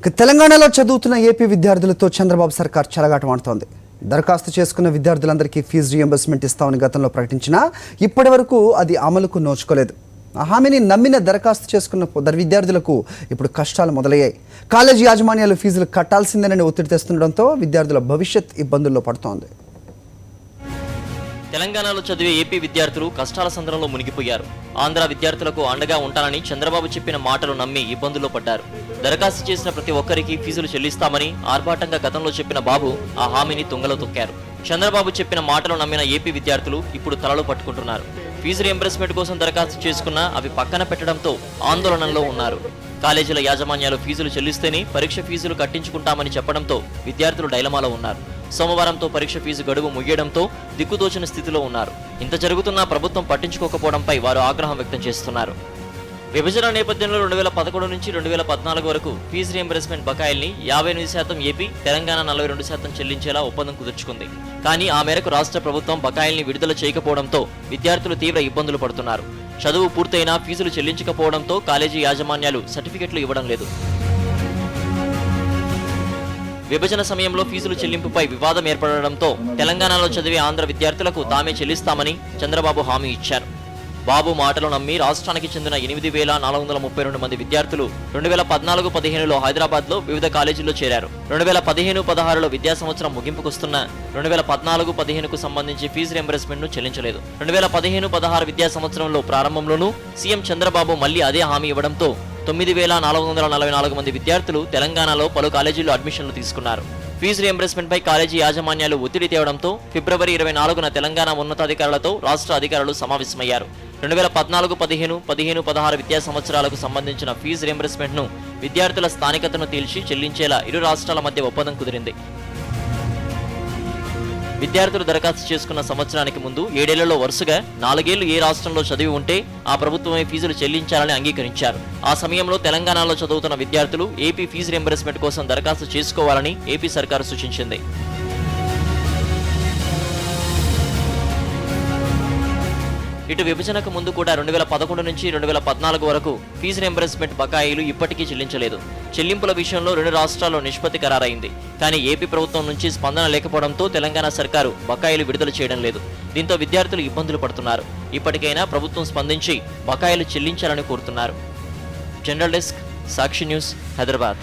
తెలంగాణలో చదువుతున్న ఏపీ విద్యార్థులతో చంద్రబాబు సర్కార్ చెలగాటమాడుతోంది. దరఖాస్తు చేసుకున్న విద్యార్థులందరికీ ఫీజు రియంబర్స్మెంట్ ఇస్తామని గతంలో ప్రకటించినా ఇప్పటి వరకు అది అమలుకు నోచుకోలేదు. ఆ హామీని నమ్మిన దరఖాస్తు చేసుకున్న విద్యార్థులకు ఇప్పుడు కష్టాలు మొదలయ్యాయి. కాలేజీ యాజమాన్యాలు ఫీజులు కట్టాల్సిందేనని ఒత్తిడి తెస్తుండటంతో విద్యార్థుల భవిష్యత్ ఇబ్బందుల్లో పడుతోంది. తెలంగాణలో చదివే ఏపీ విద్యార్థులు కష్టాల సంద్రంలో మునిగిపోయారు. ఆంధ్ర విద్యార్థులకు అండగా ఉంటానని చంద్రబాబు చెప్పిన మాటలు నమ్మి ఇబ్బందుల్లో పడ్డారు. దరఖాస్తు చేసిన ప్రతి ఒక్కరికి ఫీజులు చెల్లిస్తామని ఆర్భాటంగా గతంలో చెప్పిన బాబు ఆ హామీని తుంగలో తొక్కారు. చంద్రబాబు చెప్పిన మాటలు నమ్మిన ఏపీ విద్యార్థులు ఇప్పుడు తలలు పట్టుకుంటున్నారు. ఫీజు రియంబర్స్మెంట్ కోసం దరఖాస్తు చేసుకున్నా అవి పక్కన పెట్టడంతో ఆందోళనలో ఉన్నారు. కాలేజీల యాజమాన్యాలు ఫీజులు చెల్లిస్తేనే పరీక్ష ఫీజులు కట్టించుకుంటామని చెప్పడంతో విద్యార్థులు డైలమాలో ఉన్నారు. సోమవారంతో పరీక్ష ఫీజు గడువు ముగియడంతో దిక్కుతోచిన స్థితిలో ఉన్నారు. ఇంత జరుగుతున్నా ప్రభుత్వం పట్టించుకోకపోవడంపై వారు ఆగ్రహం వ్యక్తం చేస్తున్నారు. విభజన నేపథ్యంలో 2011 నుంచి 2014 వరకు ఫీజు రియంబర్స్మెంట్ బకాయిల్ని 58% ఏపీ, తెలంగాణ 42% చెల్లించేలా ఒప్పందం కుదుర్చుకుంది. కానీ ఆ మేరకు రాష్ట్ర ప్రభుత్వం బకాయిల్ని విడుదల చేయకపోవడంతో విద్యార్థులు తీవ్ర ఇబ్బందులు పడుతున్నారు. చదువు పూర్తయినా ఫీజులు చెల్లించకపోవడంతో కాలేజీ యాజమాన్యాలు సర్టిఫికెట్లు ఇవ్వడం లేదు. విభజన సమయంలో ఫీజులు చెల్లింపుపై వివాదం ఏర్పడడంతో తెలంగాణలో చదివే ఆంధ్ర విద్యార్థులకు తామే చెల్లిస్తామని చంద్రబాబు హామీ ఇచ్చారు. బాబు మాటలు నమ్మి రాష్ట్రానికి చెందిన 8,432 మంది విద్యార్థులు 2014-15లో హైదరాబాద్లో వివిధ కాలేజీల్లో చేరారు. 2015-16లో విద్యా సంవత్సరం ముగింపుకొస్తున్న 2014-15కు సంబంధించి ఫీజు రియంబర్స్మెంట్ను చెల్లించలేదు. 2015-16 విద్యా సంవత్సరంలో ప్రారంభంలోనూ సీఎం చంద్రబాబు మళ్లీ అదే హామీ ఇవ్వడంతో 9,444 మంది విద్యార్థులు తెలంగాణలో పలు కాలేజీల్లో అడ్మిషన్లు తీసుకున్నారు. ఫీజు రియంబర్స్మెంట్ పై కాలేజీ యాజమాన్యాలు ఒత్తిడి తేవడంతో ఫిబ్రవరి 24న తెలంగాణ ఉన్నతాధికారులతో రాష్ట్ర అధికారులు సమావేశమయ్యారు. 2014-15, 15-16 విద్యా సంవత్సరాలకు సంబంధించిన ఫీజు రియంబర్స్మెంట్ను విద్యార్థుల స్థానికతను తేల్చి చెల్లించేలా ఇరు రాష్ట్రాల మధ్య ఒప్పందం కుదిరింది. విద్యార్థులు దరఖాస్తు చేసుకున్న సంవత్సరానికి ముందు 7 ఏళ్లలో వరుసగా 4 ఏళ్లు ఏ రాష్ట్రంలో చదివి ఉంటే ఆ ప్రభుత్వమే ఫీజులు చెల్లించాలని అంగీకరించారు. ఆ సమయంలో తెలంగాణలో చదువుతున్న విద్యార్థులు ఏపీ ఫీజు రియంబర్స్మెంట్ కోసం దరఖాస్తు చేసుకోవాలని ఏపీ సర్కారు సూచించింది. ఇటు విభజనకు ముందు కూడా 2011 నుంచి 2014 వరకు ఫీజు రియంబర్స్మెంట్ బకాయిలు ఇప్పటికీ చెల్లించలేదు. చెల్లింపుల విషయంలో 2 రాష్ట్రాల్లో నిష్పత్తి ఖరారైంది. కానీ ఏపీ ప్రభుత్వం నుంచి స్పందన లేకపోవడంతో తెలంగాణ సర్కారు బకాయిలు విడుదల చేయడం లేదు. దీంతో విద్యార్థులు ఇబ్బందులు పడుతున్నారు. ఇప్పటికైనా ప్రభుత్వం స్పందించి బకాయిలు చెల్లించాలని కోరుతున్నారు. జనరల్ డెస్క్, సాక్షి న్యూస్, హైదరాబాద్.